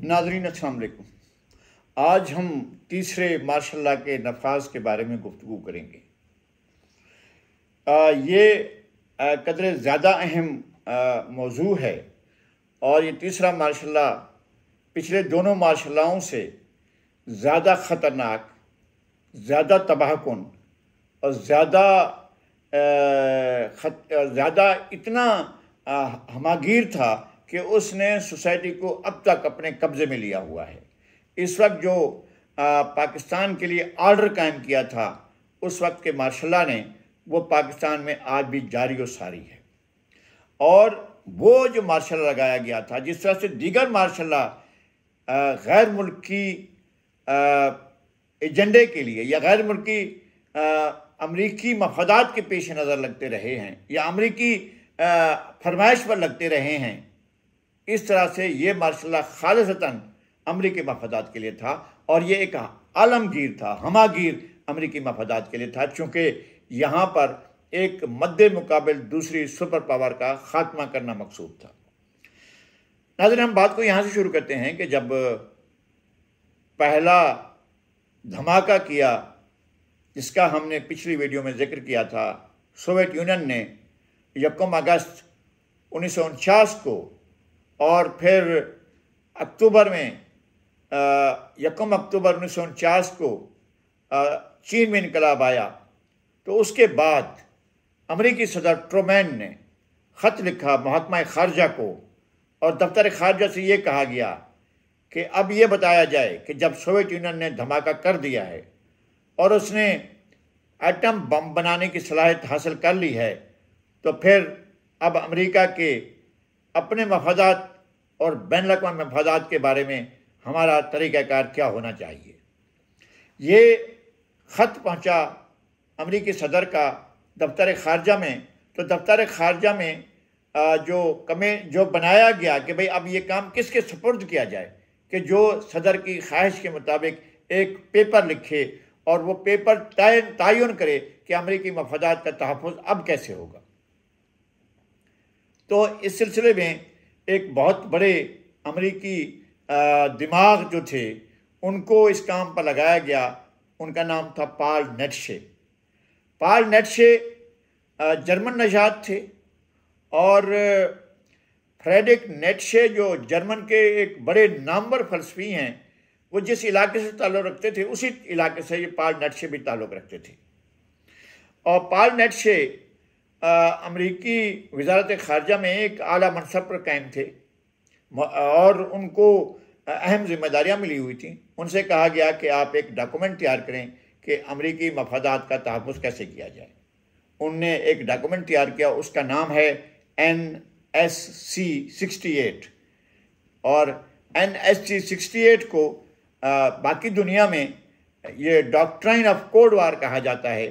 नाज़रीन अस्सलाम वालेकुम। आज हम तीसरे मार्शल लॉ के नफाज के बारे में गुफ्तगू करेंगे। ये कदरे ज़्यादा अहम मौजू है और ये तीसरा मार्शल लॉ पिछले दोनों मार्शल लॉओं से ज़्यादा ख़तरनाक, ज़्यादा तबाहकुन और ज़्यादा इतना हमागीर था कि उसने सोसाइटी को अब तक अपने कब्ज़े में लिया हुआ है। इस वक्त जो पाकिस्तान के लिए आर्डर कायम किया था, उस वक्त के मार्शल लॉ ने वो पाकिस्तान में आज भी जारी और सारी है। और वो जो मार्शल लॉ लगाया गया था, जिस तरह से दीगर मार्शल लॉ गैर मुल्की एजेंडे के लिए या गैर मुल्की अमरीकी मफादात के पेश नज़र लगते रहे हैं या अमरीकी फरमाइश पर लगते रहे हैं, इस तरह से ये मार्शल लॉ खालिसतन अमरीकी मफादात के लिए था और ये एक आलमगीर था, हमागीर अमरीकी मफादात के लिए था, चूँकि यहाँ पर एक मद्दे मुकाबिल दूसरी सुपर पावर का खात्मा करना मकसूद था। नाज़रीन, हम बात को यहाँ से शुरू करते हैं कि जब पहला धमाका किया, जिसका हमने पिछली वीडियो में जिक्र किया था, सोवियत यूनियन ने 1 अगस्त 1949 को और फिर अक्टूबर में 1 अक्टूबर 1949 को चीन में इनकलाब आया, तो उसके बाद अमरीकी सदर ट्रूमैन ने ख़त लिखा महकमा ख़ारजा को और दफ्तर ख़ारजा से ये कहा गया कि अब ये बताया जाए कि जब सोवियत यूनियन ने धमाका कर दिया है और उसने एटम बम बनाने की सलाहियत हासिल कर ली है, तो फिर अब अमेरिका के अपने मफादात और बैनुल-अक़वामी मफादात के बारे में हमारा तरीक़ाकार क्या होना चाहिए। ये ख़त पहुँचा अमरीकी सदर का दफ्तर ख़ारजा में, तो दफ्तर ख़ारजा में जो बनाया गया कि भाई अब ये काम किसके सुपुर्द किया जाए, कि जो सदर की ख्वाहिश के मुताबिक एक पेपर लिखे और वो पेपर तयन करे कि अमरीकी मफादात का तहफ़्फ़ुज़ अब कैसे होगा। तो इस सिलसिले में एक बहुत बड़े अमरीकी दिमाग जो थे, उनको इस काम पर लगाया गया। उनका नाम था पॉल नेट्शे। पॉल नेट्शे जर्मन नजात थे और फ्रेडरिक नेट्शे जो जर्मन के एक बड़े नामवर फ़लसफ़ी हैं, वो जिस इलाके से ताल्लुक़ रखते थे उसी इलाके से ये पॉल नेट्शे भी ताल्लुक़ रखते थे। और पॉल नेट्शे अमरीकी वज़ारत ख़ारजा में एक आला मनसब पर कायम थे और उनको अहम ज़िम्मेदारियाँ मिली हुई थी। उनसे कहा गया कि आप एक डॉक्यूमेंट तैयार करें कि अमरीकी मफादात का तहफ़्फ़ुज़ कैसे किया जाए। उनने एक डॉक्यूमेंट तैयार किया, उसका नाम है NSC 68 और NSC 68 को बाकी दुनिया में ये डॉक्ट्राइन ऑफ कोल्ड वार कहा जाता है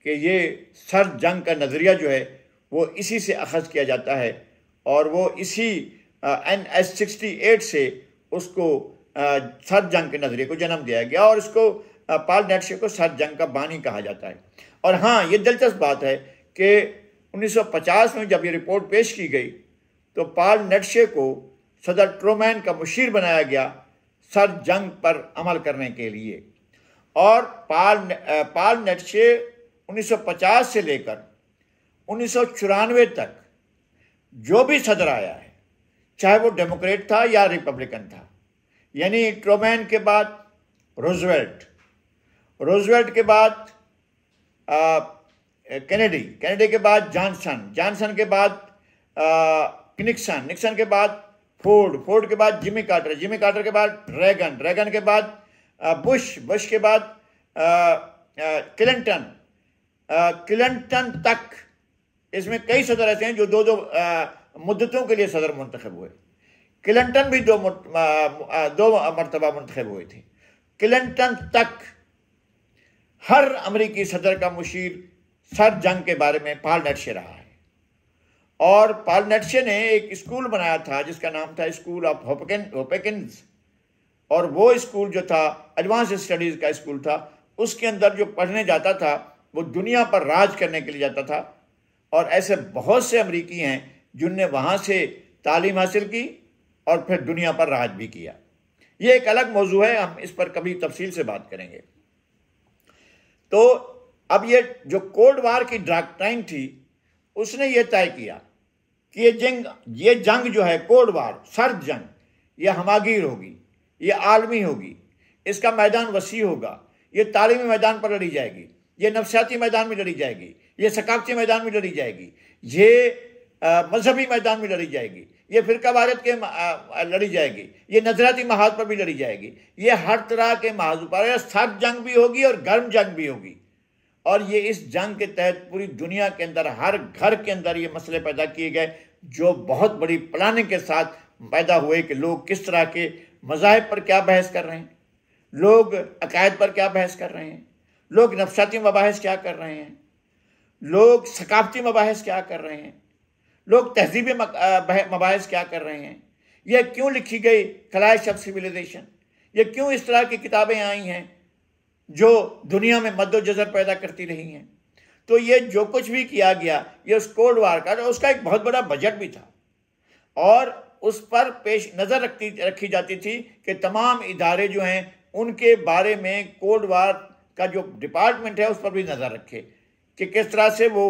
कि ये सर्द जंग का नज़रिया जो है वो इसी से अखज़ किया जाता है और वो इसी NS 68 से उसको सर्द जंग के नज़रिए को जन्म दिया गया और इसको पॉल नेट्शे को सर्द जंग का बानी कहा जाता है। और हाँ, ये दिलचस्प बात है कि 1950 में जब ये रिपोर्ट पेश की गई तो पॉल नेट्शे को सदर ट्रूमैन का मुशीर बनाया गया सर्द जंग पर अमल करने के लिए। और पॉल नेट्शे 1950 से लेकर 1994 तक जो भी सदर आया है, चाहे वो डेमोक्रेट था या रिपब्लिकन था, यानी ट्रूमैन के बाद रोजवेल्ट के बाद कैनेडी के बाद जॉनसन के बाद निक्सन के बाद फोर्ड के बाद जिमी कार्टर के बाद रेगन के बाद बुश के बाद क्लिंटन तक। इसमें कई सदर ऐसे हैं जो दो मुद्दतों के लिए सदर मुंतखब हुए। क्लिंटन भी दो मरतबा मुंतखब हुए थे। क्लिंटन तक हर अमरीकी सदर का मुशीर सर्द जंग के बारे में पॉल नेट्शे रहा है। और पॉल नेट्शे ने एक स्कूल बनाया था जिसका नाम था स्कूल ऑफ होपकिंस, और वो स्कूल जो था एडवांस स्टडीज़ का स्कूल था। उसके अंदर जो पढ़ने जाता था वो दुनिया पर राज करने के लिए जाता था और ऐसे बहुत से अमरीकी हैं जिनने वहाँ से तालीम हासिल की और फिर दुनिया पर राज भी किया। ये एक अलग मौजू है, हम इस पर कभी तफसील से बात करेंगे। तो अब ये जो कोल्ड वार की डॉक्ट्राइन थी, उसने ये तय किया कि ये जंग जो है कोल्ड वार, सर्द जंग, ये हमागीर होगी, ये आलमी होगी, इसका मैदान वसी होगा, ये तालीमी मैदान पर लड़ी जाएगी, ये नफसियाती मैदान में लड़ी जाएगी, ये सकाफती मैदान में लड़ी जाएगी, ये मजहबी मैदान में लड़ी जाएगी, ये फिरका वारत के लड़ी जाएगी, ये नजराती महाज पर भी लड़ी जाएगी, ये हर तरह के महाज पर सर्द जंग भी होगी और गर्म जंग भी होगी। और ये इस जंग के तहत पूरी दुनिया के अंदर हर घर के अंदर ये मसले पैदा किए गए, जो बहुत बड़ी प्लानिंग के साथ पैदा हुए कि लोग किस तरह के मज़ाहिब पर क्या बहस कर रहे हैं, लोग अकायद पर क्या बहस कर रहे हैं, लोग नफसाती मबाहिस क्या कर रहे हैं, लोग सकाफती मबाहिस क्या कर रहे हैं, लोग तहजीबी मबाहिस क्या कर रहे हैं, यह क्यों लिखी गई क्लैश ऑफ सिविलाइजेशन, ये क्यों इस तरह की किताबें आई हैं जो दुनिया में मद्दोजज़र पैदा करती रही हैं। तो ये जो कुछ भी किया गया, ये उस कोल्ड वार का, उसका एक बहुत बड़ा बजट भी था और उस पर पेश नज़र रखी जाती थी कि तमाम इदारे जो हैं उनके बारे में कोल्ड वार का जो डिपार्टमेंट है उस पर भी नज़र रखे कि किस तरह से वो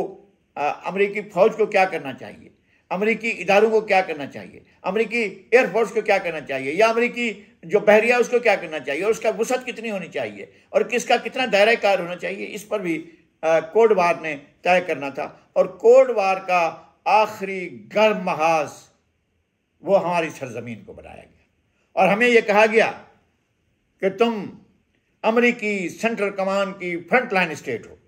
अमेरिकी फ़ौज को क्या करना चाहिए, अमेरिकी इदारों को क्या करना चाहिए, अमेरिकी एयरफोर्स को क्या करना चाहिए, या अमेरिकी जो बहरिया उसको क्या करना चाहिए, और उसका वसअत कितनी होनी चाहिए और किसका कितना दायरा कार होना चाहिए। इस पर भी कोल्ड वार ने तय करना था। और कोल्ड वार का आखिरी गर्म महाज वो हमारी सरजमीन को बनाया गया और हमें यह कहा गया कि तुम अमेरिकी सेंट्रल कमांड की फ्रंट लाइन स्टेट हो।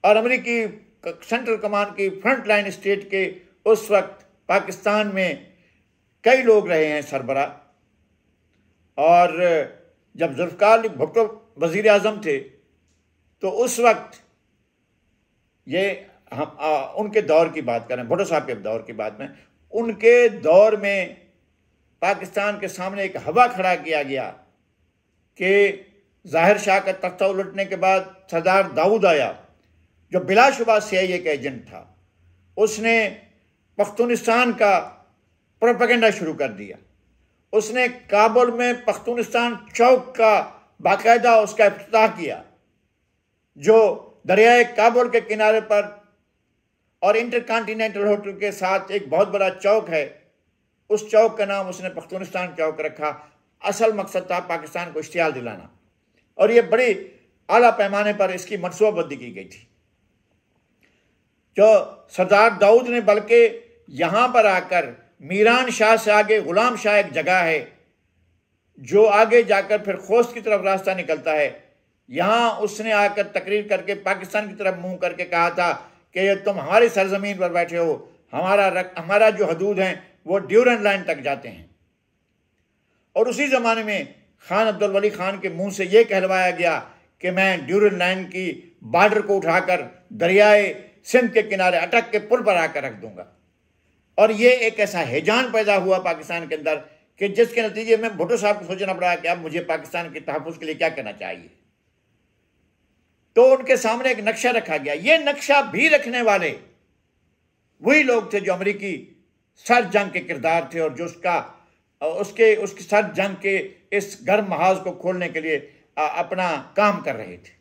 और अमेरिकी सेंट्रल कमांड की फ्रंट लाइन स्टेट के उस वक्त पाकिस्तान में कई लोग रहे हैं सरबरा, और जब जुल्फ़िकार अली भुट्टो वज़ीर आज़म थे तो उस वक्त ये हम उनके दौर की बात करें, भुट्टो साहब के दौर की बात में, उनके दौर में पाकिस्तान के सामने एक हवा खड़ा किया गया कि ज़ाहिर शाह का तख्ता उलटने के बाद सरदार दाऊद आया जो बिलाशुबा CIA का एजेंट था, उसने पख्तूनिस्तान का प्रोपेगेंडा शुरू कर दिया। उसने काबुल में पख्तूनिस्तान चौक का बाकायदा उसका इफ्तिताह किया, जो दरियाए काबुल के किनारे पर और इंटरकॉन्टिनेंटल होटल के साथ एक बहुत बड़ा चौक है। उस चौक का नाम उसने पख्तूनिस्तान चौक रखा। असल मकसद था पाकिस्तान को इश्तियाल दिलाना, और ये बड़ी आला पैमाने पर इसकी मनसूबाबंदी की गई थी। जो सरदार दाऊद ने बल्कि यहाँ पर आकर मीरान शाह से आगे गुलाम शाह एक जगह है जो आगे जाकर फिर खोस्त की तरफ रास्ता निकलता है, यहाँ उसने आकर तकरीर करके पाकिस्तान की तरफ मुंह करके कहा था कि तुम हमारी सरजमीन पर बैठे हो, हमारा जो हदूद हैं वो ड्यूरन लाइन तक जाते हैं। और उसी ज़माने में खान अब्दुल वली खान के मुंह से ये कहलवाया गया कि मैं ड्यूरन लाइन की बॉर्डर को उठाकर दरियाए सिंध के किनारे अटक के पुल पर आकर रख दूंगा। और ये एक ऐसा हैजान पैदा हुआ पाकिस्तान के अंदर कि जिसके नतीजे में भुट्टो साहब को सोचना पड़ा कि अब मुझे पाकिस्तान के तहफ़्फ़ुज़ के लिए क्या करना चाहिए। तो उनके सामने एक नक्शा रखा गया। ये नक्शा भी रखने वाले वही लोग थे जो अमेरिकी सर्द जंग के किरदार थे और जो उसकी सर्द जंग के इस गर्म महाज को खोलने के लिए अपना काम कर रहे थे।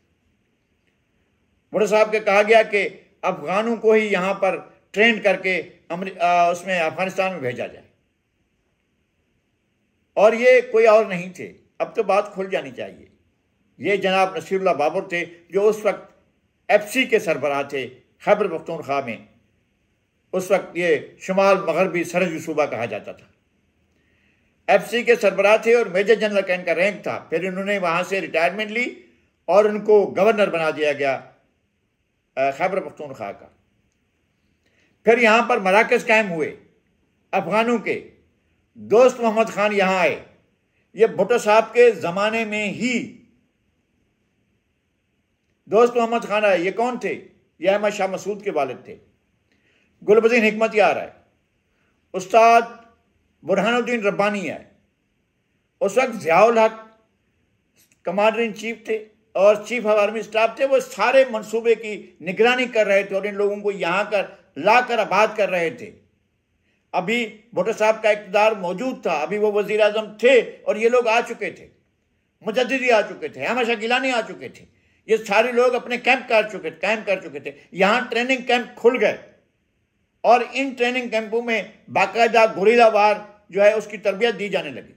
भुट्टो साहब के कहा गया कि अफगानों को ही यहाँ पर ट्रेन करके उसमें अफगानिस्तान में भेजा जाए, और ये कोई और नहीं थे। अब तो बात खुल जानी चाहिए। ये जनाब नसीरुल्लाह बाबर थे जो उस वक्त FC के सरबराह थे खैबर पख्तूनख्वा में। उस वक्त ये शुमाल मगरबी सरहदी सूबा कहा जाता था। FC के सरबराह थे और मेजर जनरल का इनका रैंक था। फिर इन्होंने वहाँ से रिटायरमेंट ली और उनको गवर्नर बना दिया गया खैबर पख्तूनख्वा का। फिर यहाँ पर मराकज़ कायम हुए अफगानों के। दोस्त मोहम्मद खान यहाँ आए। ये भुट्टो साहब के ज़माने में ही दोस्त मोहम्मद खान आए। ये कौन थे? ये अहमद शाह मसूद के वालिद थे। गुलबदीन हिकमतयार आए। उस्ताद बुरहानुद्दीन रब्बानी आए। उस वक्त ज़ियाउल हक कमांडर इन चीफ थे और चीफ ऑफ आर्मी स्टाफ थे। वो सारे मंसूबे की निगरानी कर रहे थे और इन लोगों को यहाँ कर ला कर आबाद कर रहे थे। अभी भुट्टो साहब का इक़्तिदार मौजूद था, अभी वो वज़ीर आज़म थे और ये लोग आ चुके थे, मुजद्दिदी आ चुके थे, अहमद शाह गिलानी आ चुके थे, ये सारे लोग अपने कैंप कायम कर चुके थे। यहाँ ट्रेनिंग कैंप खुल गए और इन ट्रेनिंग कैंपों में बाकायदा गुरिल्ला वार जो है उसकी तरबियत दी जाने लगी।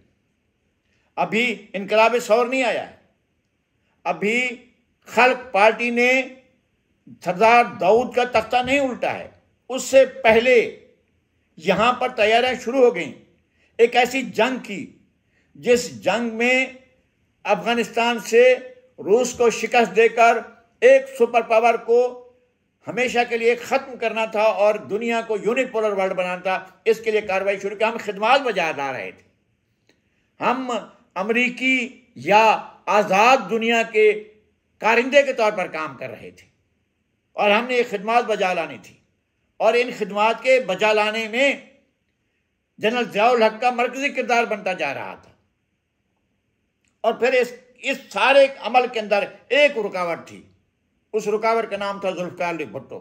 अभी इनकलाब सौर नहीं आया है, अभी खल्क पार्टी ने सरदार दाऊद का तख्ता नहीं उल्टा है, उससे पहले यहाँ पर तैयारियां शुरू हो गई एक ऐसी जंग की जिस जंग में अफगानिस्तान से रूस को शिकस्त देकर एक सुपर पावर को हमेशा के लिए ख़त्म करना था और दुनिया को यूनिपोलर वर्ल्ड बनाना था। इसके लिए कार्रवाई शुरू की। हम खिदमत बजा ला रहे थे, हम अमरीकी या आज़ाद दुनिया के कारिंदे के तौर पर काम कर रहे थे और हमने ये खिदमत बजा लानी थी। और इन खिदमत के बजा लाने में जनरल ज़ियाउल हक का मरकजी किरदार बनता जा रहा था। और फिर इस सारे अमल के अंदर एक रुकावट थी, उस रुकावट का नाम था जुल्फ़िकार अली भुट्टो।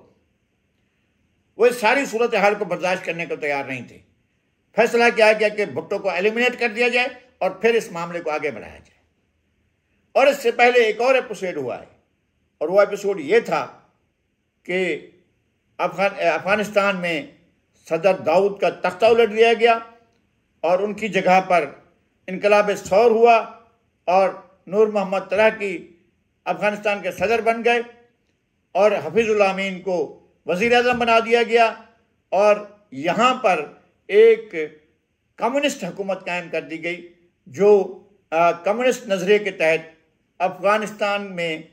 वो इस सारी सूरत हाल को बर्दाश्त करने को तैयार नहीं थे। फैसला किया गया कि भुट्टो को एलिमिनेट कर दिया जाए और फिर इस मामले को आगे बढ़ाया जाए। और इससे पहले एक और एपिसोड हुआ है और वो एपिसोड ये था कि अफगानिस्तान में सदर दाऊद का तख्ता उलट दिया गया और उनकी जगह पर इनकलाब सौर हुआ और नूर मोहम्मद तराकी अफगानिस्तान के सदर बन गए और हफीजुल अमीन को वज़ीर आज़म बना दिया गया और यहाँ पर एक कम्युनिस्ट हुकूमत कायम कर दी गई जो कम्युनिस्ट नज़रिए के तहत अफगानिस्तान में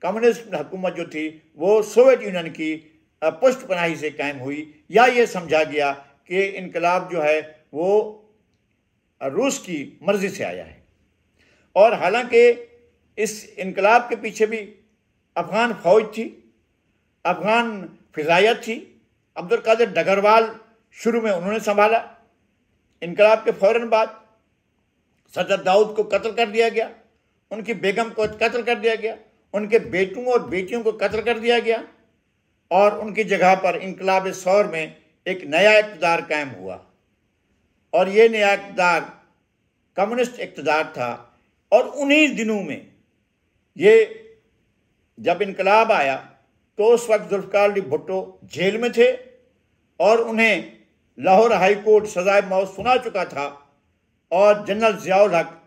कम्युनिस्ट हुकूमत जो थी वो सोवियत यूनियन की पुष्टपनाही से कायम हुई, या ये समझा गया कि इनकलाब जो है वो रूस की मर्ज़ी से आया है। और हालांकि इस इनकलाब के पीछे भी अफ़गान फ़ौज थी, अफ़गान फ़िज़ाइयत थी। अब्दुल कादिर डगरवाल शुरू में उन्होंने संभाला। इनकलाब के फ़ौरन बाद सदर दाऊद को कत्ल कर दिया गया, उनकी बेगम को कत्ल कर दिया गया, उनके बेटों और बेटियों को कत्ल कर दिया गया और उनकी जगह पर इनकलाब सौर में एक नया इक़्तिदार कायम हुआ और ये नया इक़्तिदार कम्युनिस्ट इक़्तिदार था। और उन्हीं दिनों में ये जब इनकलाब आया तो उस वक्त जुल्फ़िकार अली भुट्टो जेल में थे और उन्हें लाहौर हाई कोर्ट सज़ाए मौत सुना चुका था और जनरल ज़ियाउल हक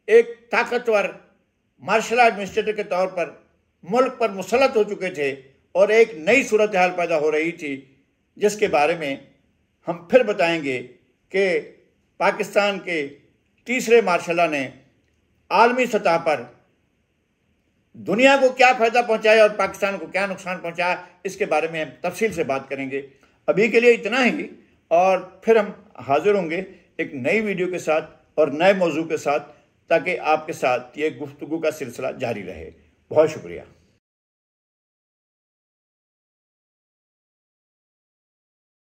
एक ताकतवर मार्शल एडमिनिस्ट्रेटर के तौर पर मुल्क पर मुसल्लत हो चुके थे और एक नई सूरत हाल पैदा हो रही थी जिसके बारे में हम फिर बताएंगे कि पाकिस्तान के तीसरे मार्शल ने आलमी सतह पर दुनिया को क्या फ़ायदा पहुंचाया और पाकिस्तान को क्या नुकसान पहुंचाया, इसके बारे में हम तफसील से बात करेंगे। अभी के लिए इतना ही और फिर हम हाजिर होंगे एक नई वीडियो के साथ और नए मौजू के साथ, ताकि आपके साथ ये गुफ्तगू का सिलसिला जारी रहे। बहुत शुक्रिया।